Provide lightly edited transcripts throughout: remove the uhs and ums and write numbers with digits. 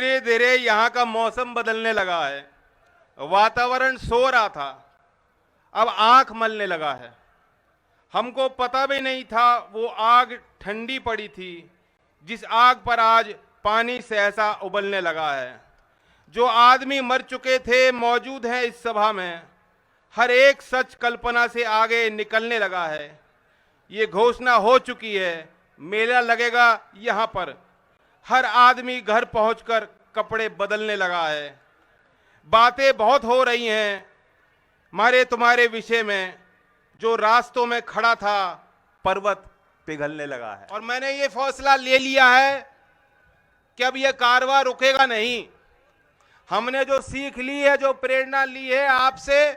धीरे धीरे यहाँ का मौसम बदलने लगा है। वातावरण सो रहा था, अब आंख मलने लगा है। हमको पता भी नहीं था वो आग ठंडी पड़ी थी जिस आग पर आज पानी सहसा उबलने लगा है। जो आदमी मर चुके थे मौजूद हैं इस सभा में। हर एक सच कल्पना से आगे निकलने लगा है। ये घोषणा हो चुकी है, मेला लगेगा यहाँ पर। हर आदमी घर पहुंचकर कपड़े बदलने लगा है। बातें बहुत हो रही हैं हमारे तुम्हारे विषय में। जो रास्तों में खड़ा था पर्वत पिघलने लगा है। और मैंने ये फैसला ले लिया है कि अब ये कारवां रुकेगा नहीं। हमने जो सीख ली है, जो प्रेरणा ली है आपसे,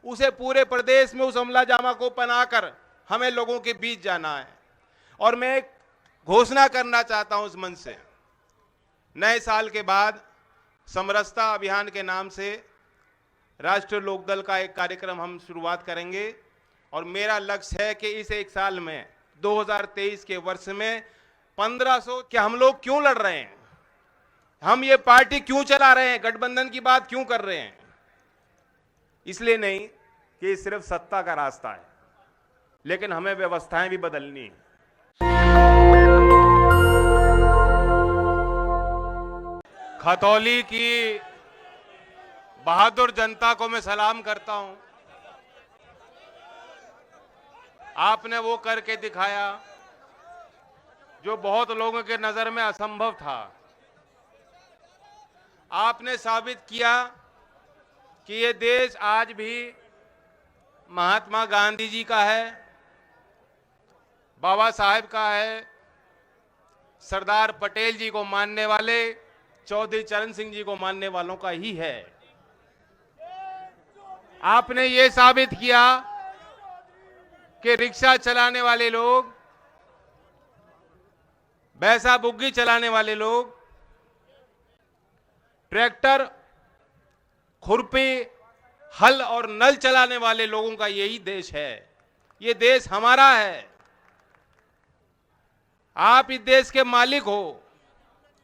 उसे पूरे प्रदेश में उस अमला जामा को पहनाकर हमें लोगों के बीच जाना है। और मैं एक घोषणा करना चाहता हूं उस मंच से। नए साल के बाद समरसता अभियान के नाम से राष्ट्रीय लोकदल का एक कार्यक्रम हम शुरुआत करेंगे। और मेरा लक्ष्य है कि इस एक साल में 2023 के वर्ष में 1500 कि हम लोग क्यों लड़ रहे हैं, हम ये पार्टी क्यों चला रहे हैं, गठबंधन की बात क्यों कर रहे हैं। इसलिए नहीं कि सिर्फ सत्ता का रास्ता है, लेकिन हमें व्यवस्थाएं भी बदलनी है। खतौली की बहादुर जनता को मैं सलाम करता हूं। आपने वो करके दिखाया जो बहुत लोगों के नजर में असंभव था। आपने साबित किया कि ये देश आज भी महात्मा गांधी जी का है, बाबा साहेब का है, सरदार पटेल जी को मानने वाले, चौधरी चरण सिंह जी को मानने वालों का ही है। आपने ये साबित किया कि रिक्शा चलाने वाले लोग, भैंसा बुग्गी चलाने वाले लोग, ट्रैक्टर, खुरपी, हल और नल चलाने वाले लोगों का यही देश है। ये देश हमारा है। आप इस देश के मालिक हो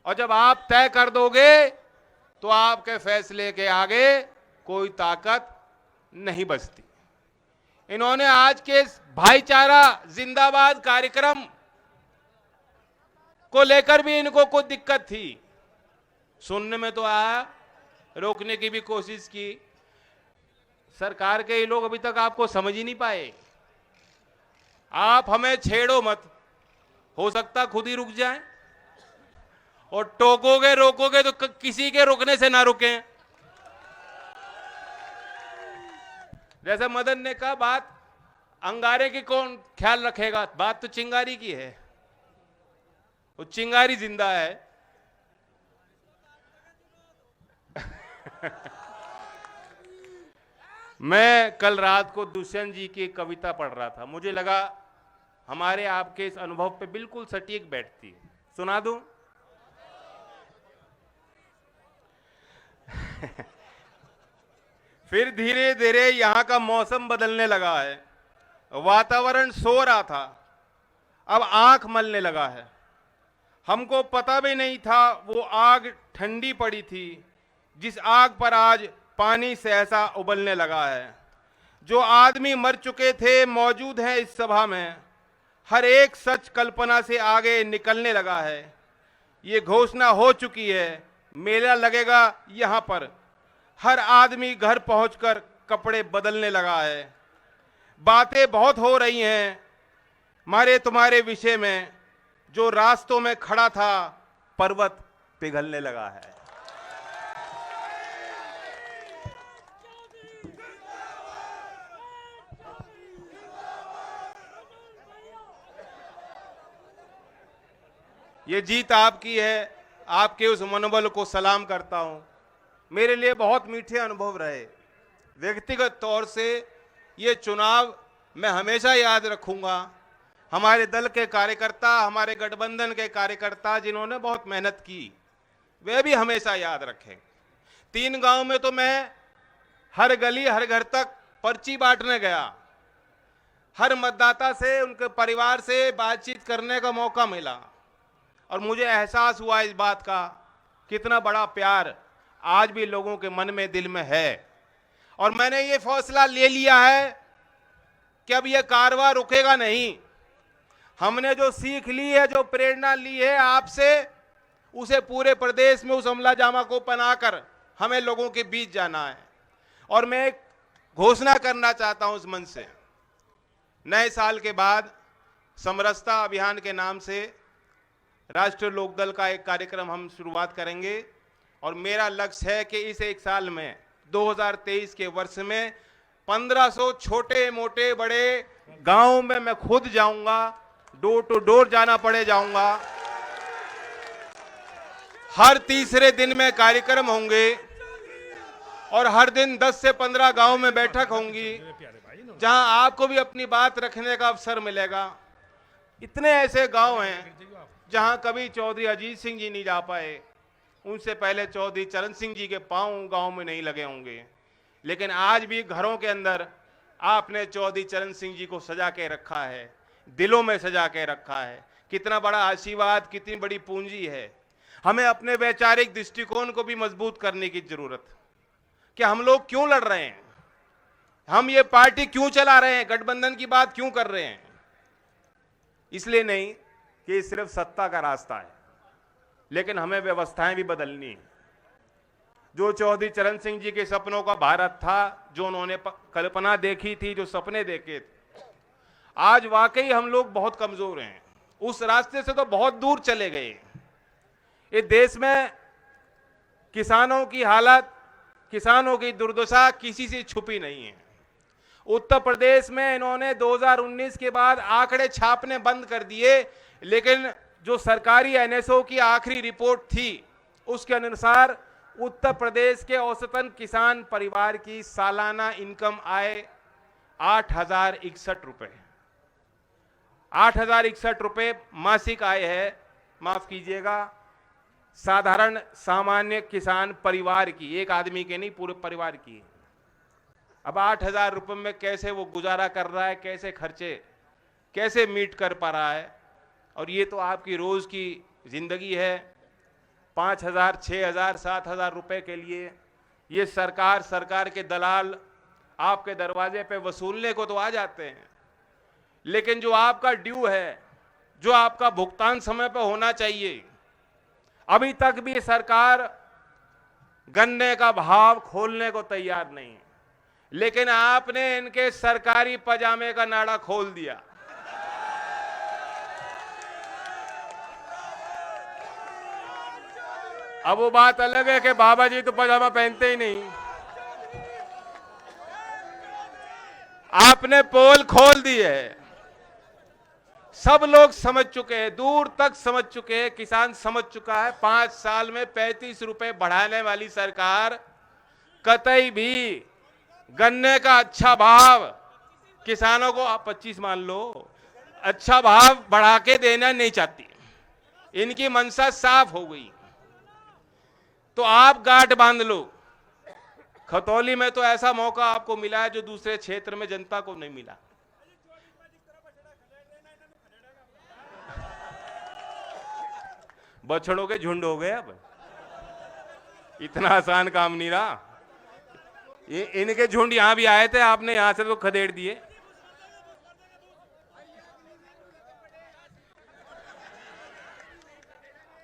और जब आप तय कर दोगे तो आपके फैसले के आगे कोई ताकत नहीं बचती। इन्होंने आज के भाईचारा जिंदाबाद कार्यक्रम को लेकर भी इनको कुछ दिक्कत थी। सुनने में तो आया, रोकने की भी कोशिश की। सरकार के ये लोग अभी तक आपको समझ ही नहीं पाए। आप हमें छेड़ो मत, हो सकता खुद ही रुक जाए। और टोकोगे रोकोगे तो किसी के रुकने से ना रुकें। जैसे मदन ने कहा, बात अंगारे की कौन ख्याल रखेगा, बात तो चिंगारी की है। वो चिंगारी जिंदा है। मैं कल रात को दुष्यंत जी की कविता पढ़ रहा था। मुझे लगा हमारे आपके इस अनुभव पे बिल्कुल सटीक बैठती है। सुना दूं? फिर धीरे धीरे यहाँ का मौसम बदलने लगा है। वातावरण सो रहा था, अब आंख मलने लगा है। हमको पता भी नहीं था वो आग ठंडी पड़ी थी जिस आग पर आज पानी सहसा उबलने लगा है। जो आदमी मर चुके थे मौजूद हैं इस सभा में। हर एक सच कल्पना से आगे निकलने लगा है। ये घोषणा हो चुकी है, मेला लगेगा यहाँ पर। हर आदमी घर पहुंचकर कपड़े बदलने लगा है। बातें बहुत हो रही हैं हमारे तुम्हारे विषय में। जो रास्तों में खड़ा था पर्वत पिघलने लगा है। ये जीत आपकी है। आपके उस मनोबल को सलाम करता हूं। मेरे लिए बहुत मीठे अनुभव रहे। व्यक्तिगत तौर से ये चुनाव मैं हमेशा याद रखूंगा। हमारे दल के कार्यकर्ता, हमारे गठबंधन के कार्यकर्ता जिन्होंने बहुत मेहनत की, वे भी हमेशा याद रखें। 3 गांव में तो मैं हर गली हर घर तक पर्ची बांटने गया। हर मतदाता से, उनके परिवार से बातचीत करने का मौका मिला और मुझे एहसास हुआ इस बात का कितना बड़ा प्यार आज भी लोगों के मन में, दिल में है। और मैंने ये फैसला ले लिया है कि अब ये कारवां रुकेगा नहीं। हमने जो सीख ली है, जो प्रेरणा ली है आपसे, उसे पूरे प्रदेश में उस अमला जामा को बनाकर हमें लोगों के बीच जाना है। और मैं एक घोषणा करना चाहता हूं इस मंच से, नए साल के बाद समरसता अभियान के नाम से राष्ट्रीय लोकदल का एक कार्यक्रम हम शुरुआत करेंगे। और मेरा लक्ष्य है कि इस एक साल में 2023 के वर्ष में 1500 छोटे मोटे बड़े गांवों में मैं खुद जाऊंगा, डोर टू डोर जाना पड़े जाऊंगा। हर तीसरे दिन में कार्यक्रम होंगे और हर दिन 10 से 15 गांव में बैठक होंगी, जहां आपको भी अपनी बात रखने का अवसर मिलेगा। इतने ऐसे गांव हैं जहां कभी चौधरी अजीत सिंह जी नहीं जा पाए, उनसे पहले चौधरी चरण सिंह जी के पांव गांव में नहीं लगे होंगे, लेकिन आज भी घरों के अंदर आपने चौधरी चरण सिंह जी को सजा के रखा है, दिलों में सजा के रखा है। कितना बड़ा आशीर्वाद, कितनी बड़ी पूंजी है। हमें अपने वैचारिक दृष्टिकोण को भी मजबूत करने की जरूरत कि हम लोग क्यों लड़ रहे हैं, हम ये पार्टी क्यों चला रहे हैं, गठबंधन की बात क्यों कर रहे हैं। इसलिए नहीं कि सिर्फ सत्ता का रास्ता है, लेकिन हमें व्यवस्थाएं भी बदलनी है। जो चौधरी चरण सिंह जी के सपनों का भारत था, जो उन्होंने कल्पना देखी थी, जो सपने देखे थे, आज वाकई हम लोग बहुत कमजोर हैं। उस रास्ते से तो बहुत दूर चले गए। ये देश में किसानों की हालत, किसानों की दुर्दशा किसी से छुपी नहीं है। उत्तर प्रदेश में इन्होंने 2019 के बाद आंकड़े छापने बंद कर दिए, लेकिन जो सरकारी एनएसओ की आखिरी रिपोर्ट थी उसके अनुसार उत्तर प्रदेश के औसतन किसान परिवार की सालाना इनकम आय 8,061 रुपए, 8,061 रुपए मासिक आय है। माफ कीजिएगा, साधारण सामान्य किसान परिवार की, एक आदमी के नहीं, पूरे परिवार की। अब 8,000 रुपए में कैसे वो गुजारा कर रहा है, कैसे खर्चे कैसे मीट कर पा रहा है। और ये तो आपकी रोज की जिंदगी है। 5,000, 6,000, 7,000 रुपए के लिए ये सरकार के दलाल आपके दरवाजे पे वसूलने को तो आ जाते हैं, लेकिन जो आपका ड्यू है, जो आपका भुगतान समय पर होना चाहिए, अभी तक भी सरकार गन्ने का भाव खोलने को तैयार नहीं है। लेकिन आपने इनके सरकारी पजामे का नाड़ा खोल दिया। अब वो बात अलग है कि बाबा जी तो पजामा पहनते ही नहीं। आपने पोल खोल दी है। सब लोग समझ चुके हैं, दूर तक समझ चुके हैं, किसान समझ चुका है। 5 साल में 35 रुपए बढ़ाने वाली सरकार कतई भी गन्ने का अच्छा भाव किसानों को, आप 25 मान लो, अच्छा भाव बढ़ा के देना नहीं चाहती। इनकी मंशा साफ हो गई। तो आप गांठ बांध लो। खतौली में तो ऐसा मौका आपको मिला है जो दूसरे क्षेत्र में जनता को नहीं मिला। बछड़ों के झुंड हो गए। अब इतना आसान काम नहीं रहा। ये इनके झुंड यहां भी आए थे, आपने यहां से तो खदेड़ दिए।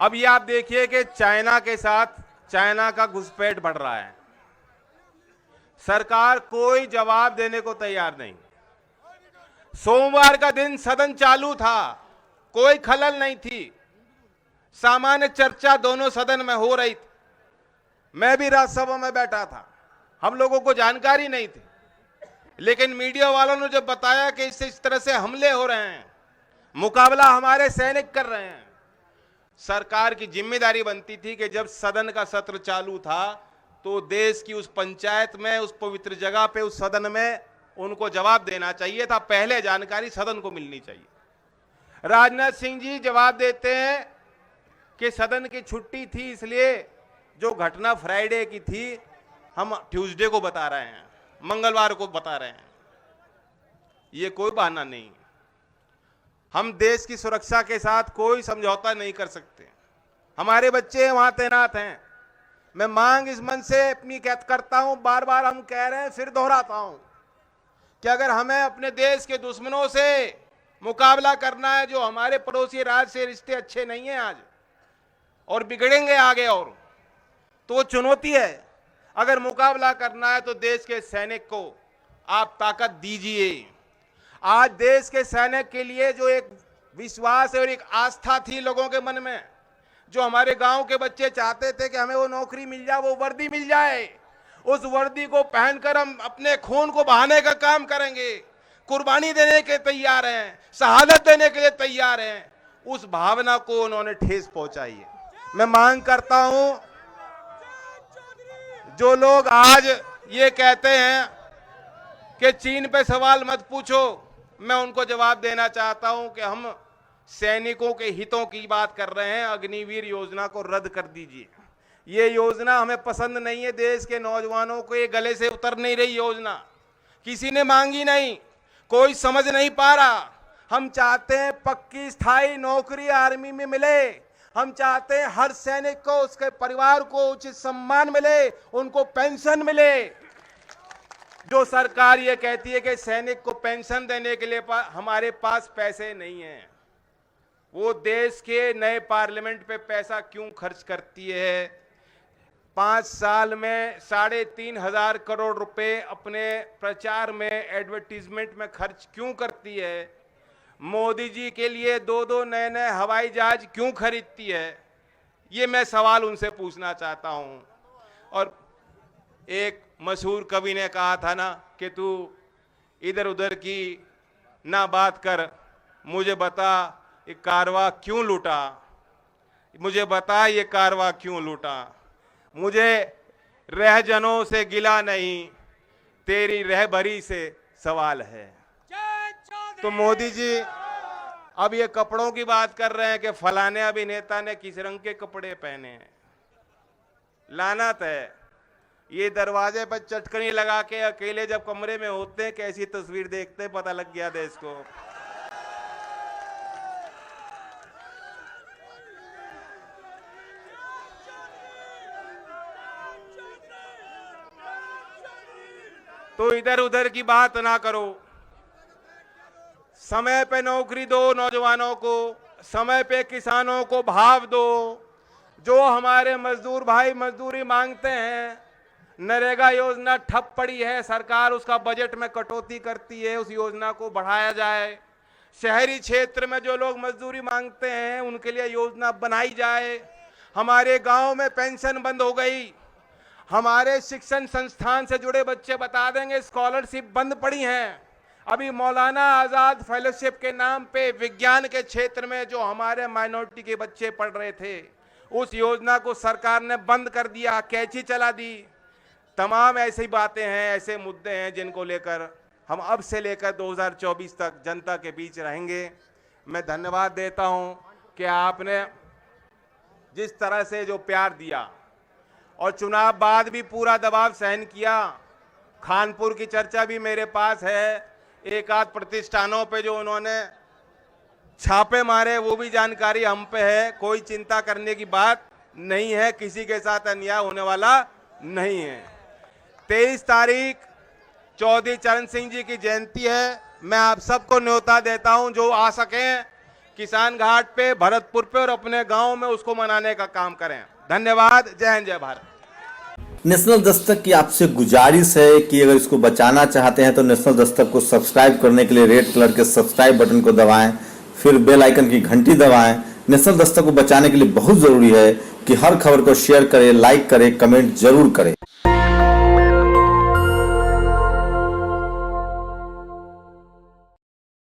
अब ये आप देखिए कि चाइना के साथ चाइना का घुसपैठ बढ़ रहा है। सरकार कोई जवाब देने को तैयार नहीं। सोमवार का दिन सदन चालू था, कोई खलल नहीं थी, सामान्य चर्चा दोनों सदन में हो रही थी। मैं भी राज्यसभा में बैठा था, हम लोगों को जानकारी नहीं थी, लेकिन मीडिया वालों ने जब बताया कि इस तरह से हमले हो रहे हैं, मुकाबला हमारे सैनिक कर रहे हैं, सरकार की जिम्मेदारी बनती थी कि जब सदन का सत्र चालू था तो देश की उस पंचायत में, उस पवित्र जगह पे, उस सदन में उनको जवाब देना चाहिए था। पहले जानकारी सदन को मिलनी चाहिए। राजनाथ सिंह जी जवाब देते हैं कि सदन की छुट्टी थी, इसलिए जो घटना फ्राइडे की थी हम ट्यूसडे को बता रहे हैं, मंगलवार को बता रहे हैं। ये कोई बहाना नहीं। हम देश की सुरक्षा के साथ कोई समझौता नहीं कर सकते। हमारे बच्चे वहां तैनात हैं। मैं मांग इस मन से अपनी करता हूं, बार बार हम कह रहे हैं, फिर दोहराता हूं कि अगर हमें अपने देश के दुश्मनों से मुकाबला करना है, जो हमारे पड़ोसी राज्य से रिश्ते अच्छे नहीं हैं आज और बिगड़ेंगे आगे, और तो वो चुनौती है। अगर मुकाबला करना है तो देश के सैनिक को आप ताकत दीजिए। आज देश के सैनिक के लिए जो एक विश्वास और एक आस्था थी लोगों के मन में, जो हमारे गांव के बच्चे चाहते थे कि हमें वो नौकरी मिल जाए, वो वर्दी मिल जाए, उस वर्दी को पहनकर हम अपने खून को बहाने का काम करेंगे, कुर्बानी देने के तैयार हैं, शहादत देने के लिए तैयार हैं, उस भावना को उन्होंने ठेस पहुंचाई है। मैं मांग करता हूं, जो लोग आज ये कहते हैं कि चीन पे सवाल मत पूछो, मैं उनको जवाब देना चाहता हूं कि हम सैनिकों के हितों की बात कर रहे हैं। अग्निवीर योजना को रद्द कर दीजिए। ये योजना हमें पसंद नहीं है। देश के नौजवानों को ये गले से उतर नहीं रही योजना, किसी ने मांगी नहीं, कोई समझ नहीं पा रहा। हम चाहते हैं पक्की स्थायी नौकरी आर्मी में मिले। हम चाहते हैं हर सैनिक को, उसके परिवार को उचित सम्मान मिले, उनको पेंशन मिले। जो सरकार ये कहती है कि सैनिक को पेंशन देने के लिए हमारे पास पैसे नहीं हैं, वो देश के नए पार्लियामेंट पे पैसा क्यों खर्च करती है? 5 साल में 3,500 करोड़ रुपए अपने प्रचार में, एडवर्टीजमेंट में खर्च क्यों करती है? मोदी जी के लिए 2-2 नए हवाई जहाज क्यों खरीदती है? ये मैं सवाल उनसे पूछना चाहता हूं। और एक मशहूर कवि ने कहा था ना कि तू इधर उधर की ना बात कर, मुझे बता ये कारवा क्यों लूटा, मुझे बता ये कारवा क्यों लूटा। मुझे रहजनों से गिला नहीं, तेरी रहबरी से सवाल है। तो मोदी जी अब ये कपड़ों की बात कर रहे हैं कि फलाने अभिनेता ने किस रंग के कपड़े पहने हैं। लानत है, ये दरवाजे पर चटकनी लगा के अकेले जब कमरे में होते हैं, कैसी तस्वीर देखते हैं, पता लग गया देश को। तो इधर उधर की बात ना करो, समय पे नौकरी दो नौजवानों को, समय पे किसानों को भाव दो। जो हमारे मजदूर भाई मजदूरी मांगते हैं, नरेगा योजना ठप पड़ी है, सरकार उसका बजट में कटौती करती है, उस योजना को बढ़ाया जाए। शहरी क्षेत्र में जो लोग मजदूरी मांगते हैं उनके लिए योजना बनाई जाए। हमारे गांव में पेंशन बंद हो गई, हमारे शिक्षण संस्थान से जुड़े बच्चे बता देंगे स्कॉलरशिप बंद पड़ी हैं। अभी मौलाना आजाद फेलोशिप के नाम पे विज्ञान के क्षेत्र में जो हमारे माइनॉरिटी के बच्चे पढ़ रहे थे, उस योजना को सरकार ने बंद कर दिया, कैंची चला दी। तमाम ऐसी बातें हैं, ऐसे मुद्दे हैं जिनको लेकर हम अब से लेकर 2024 तक जनता के बीच रहेंगे। मैं धन्यवाद देता हूं कि आपने जिस तरह से जो प्यार दिया और चुनाव बाद भी पूरा दबाव सहन किया। खानपुर की चर्चा भी मेरे पास है, एक आध प्रतिष्ठानों पे जो उन्होंने छापे मारे वो भी जानकारी हम पे है। कोई चिंता करने की बात नहीं है, किसी के साथ अन्याय होने वाला नहीं है। 23 तारीख चौधरी चरण सिंह जी की जयंती है। मैं आप सबको न्योता देता हूं, जो आ सकें किसान घाट पे, भरतपुर पे और अपने गांव में उसको मनाने का काम करें। धन्यवाद। जय हिंद, जय भारत। नेशनल दस्तक की आपसे गुजारिश है कि अगर इसको बचाना चाहते हैं तो नेशनल दस्तक को सब्सक्राइब करने के लिए रेड कलर के सब्सक्राइब बटन को दबाएं, फिर बेल आइकन की घंटी दबाएं। नेशनल दस्तक को बचाने के लिए बहुत जरूरी है कि हर खबर को शेयर करें, लाइक करें, कमेंट जरूर करें।